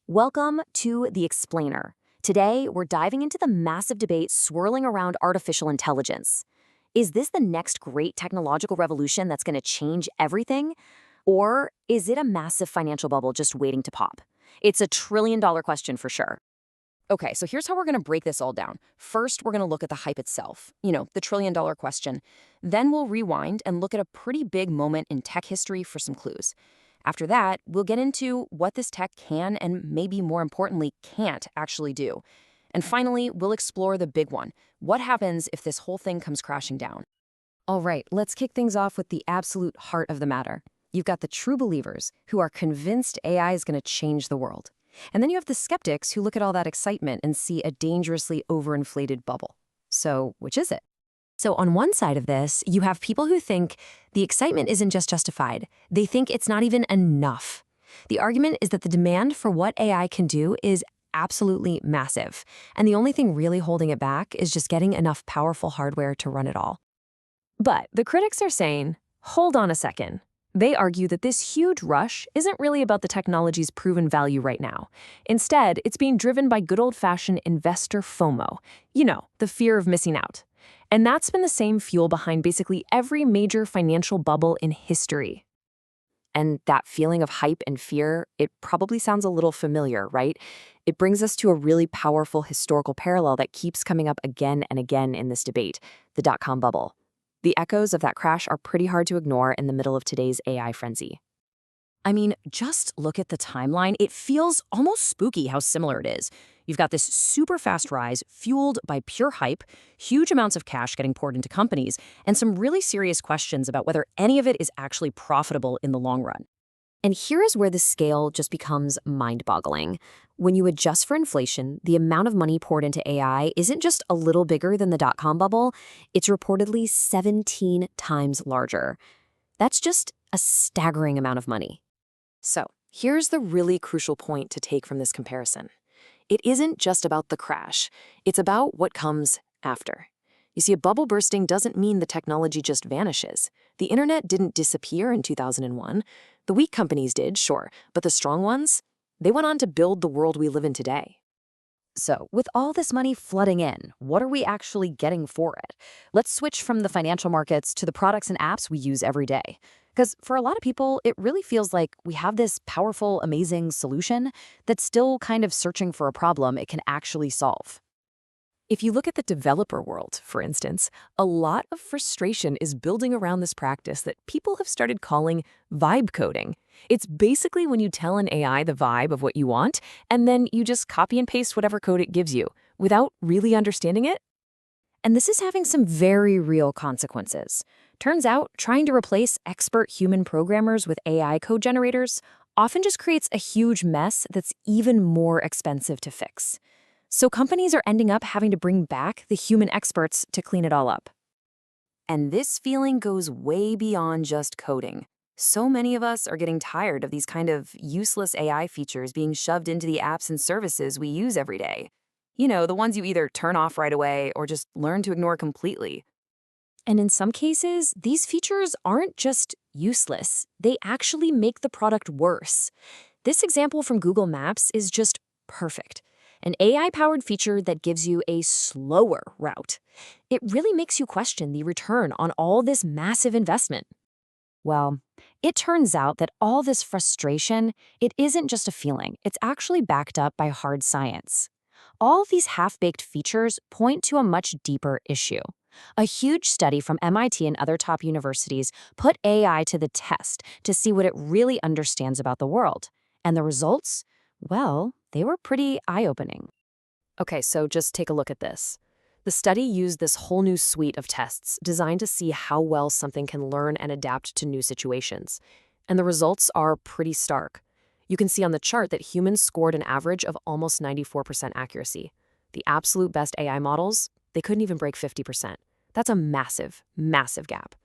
Welcome to The Explainer. Today, we're diving into the massive debate swirling around artificial intelligence. Is this the next great technological revolution that's going to change everything? Or is it a massive financial bubble just waiting to pop? It's a trillion-dollar question for sure. Okay, so here's how we're going to break this all down. First, we're going to look at the hype itself, the trillion-dollar question. Then we'll rewind and look at a pretty big moment in tech history for some clues. After that, we'll get into what this tech can and maybe more importantly, can't actually do. And finally, we'll explore the big one. What happens if this whole thing comes crashing down? All right, let's kick things off with the absolute heart of the matter. You've got the true believers who are convinced AI is going to change the world. And then you have the skeptics who look at all that excitement and see a dangerously overinflated bubble. So, which is it? So on one side of this, you have people who think the excitement isn't just justified. They think it's not even enough. The argument is that the demand for what AI can do is absolutely massive, and the only thing really holding it back is just getting enough powerful hardware to run it all. But the critics are saying, hold on a second. They argue that this huge rush isn't really about the technology's proven value right now. Instead, it's being driven by good old-fashioned investor FOMO. The fear of missing out. And that's been the same fuel behind basically every major financial bubble in history. And that feeling of hype and fear, it probably sounds a little familiar, right? It brings us to a really powerful historical parallel that keeps coming up again and again in this debate, the dot-com bubble. The echoes of that crash are pretty hard to ignore in the middle of today's AI frenzy. I mean, just look at the timeline. It feels almost spooky how similar it is. You've got this super fast rise fueled by pure hype, huge amounts of cash getting poured into companies, and some really serious questions about whether any of it is actually profitable in the long run. And here is where the scale just becomes mind-boggling. When you adjust for inflation, the amount of money poured into AI isn't just a little bigger than the dot-com bubble, it's reportedly 17 times larger. That's just a staggering amount of money. So, here's the really crucial point to take from this comparison. It isn't just about the crash, it's about what comes after. You see, a bubble bursting doesn't mean the technology just vanishes. The internet didn't disappear in 2001. The weak companies did, sure, but the strong ones, they went on to build the world we live in today. So, with all this money flooding in, what are we actually getting for it? Let's switch from the financial markets to the products and apps we use every day. Because for a lot of people, it really feels like we have this powerful, amazing solution that's still kind of searching for a problem it can actually solve. If you look at the developer world, for instance, a lot of frustration is building around this practice that people have started calling vibe coding. It's basically when you tell an AI the vibe of what you want, and then you just copy and paste whatever code it gives you, without really understanding it. And this is having some very real consequences. Turns out, trying to replace expert human programmers with AI code generators often just creates a huge mess that's even more expensive to fix. So companies are ending up having to bring back the human experts to clean it all up. And this feeling goes way beyond just coding. So many of us are getting tired of these kind of useless AI features being shoved into the apps and services we use every day. The ones you either turn off right away or just learn to ignore completely. And in some cases, these features aren't just useless. They actually make the product worse. This example from Google Maps is just perfect. An AI-powered feature that gives you a slower route. It really makes you question the return on all this massive investment. Well, it turns out that all this frustration, it isn't just a feeling. It's actually backed up by hard science. All of these half-baked features point to a much deeper issue. A huge study from MIT and other top universities put AI to the test to see what it really understands about the world. And the results? Well, they were pretty eye-opening. Okay, so just take a look at this. The study used this whole new suite of tests designed to see how well something can learn and adapt to new situations. And the results are pretty stark. You can see on the chart that humans scored an average of almost 94% accuracy. The absolute best AI models, they couldn't even break 50%. That's a massive, massive gap.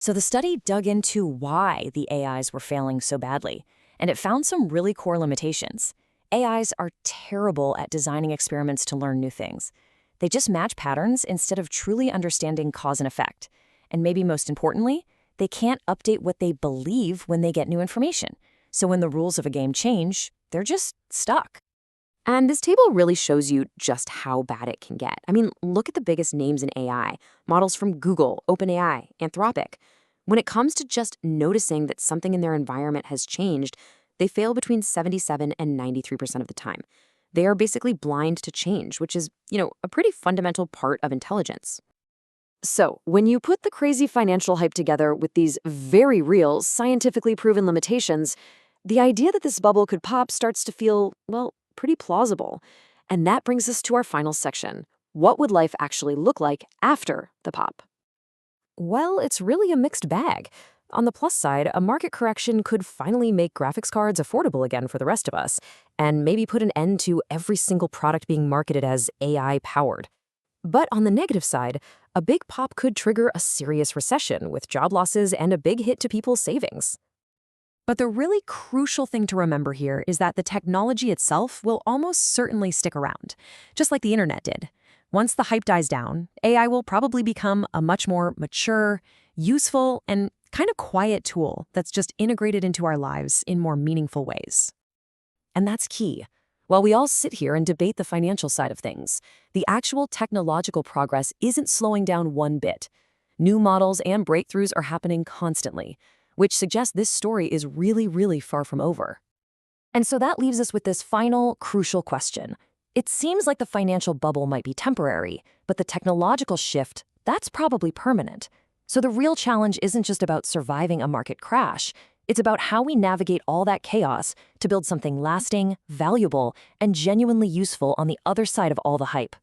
So the study dug into why the AIs were failing so badly, and it found some really core limitations. AIs are terrible at designing experiments to learn new things. They just match patterns instead of truly understanding cause and effect. And maybe most importantly, they can't update what they believe when they get new information. So when the rules of a game change, they're just stuck. And this table really shows you just how bad it can get. I mean, look at the biggest names in AI, models from Google, OpenAI, Anthropic. When it comes to just noticing that something in their environment has changed, they fail between 77 and 93% of the time. They are basically blind to change, which is, a pretty fundamental part of intelligence. So, when you put the crazy financial hype together with these very real, scientifically proven limitations, the idea that this bubble could pop starts to feel, well, pretty plausible. And that brings us to our final section. What would life actually look like after the pop? Well, it's really a mixed bag. On the plus side, a market correction could finally make graphics cards affordable again for the rest of us, and maybe put an end to every single product being marketed as AI-powered. But on the negative side, a big pop could trigger a serious recession with job losses and a big hit to people's savings. But the really crucial thing to remember here is that the technology itself will almost certainly stick around, just like the internet did. Once the hype dies down, AI will probably become a much more mature, useful, and kind of quiet tool that's just integrated into our lives in more meaningful ways. And that's key. While we all sit here and debate the financial side of things, the actual technological progress isn't slowing down one bit. New models and breakthroughs are happening constantly, which suggests this story is really, really far from over. And so that leaves us with this final, crucial question. It seems like the financial bubble might be temporary, but the technological shift, that's probably permanent. So the real challenge isn't just about surviving a market crash. It's about how we navigate all that chaos to build something lasting, valuable, and genuinely useful on the other side of all the hype.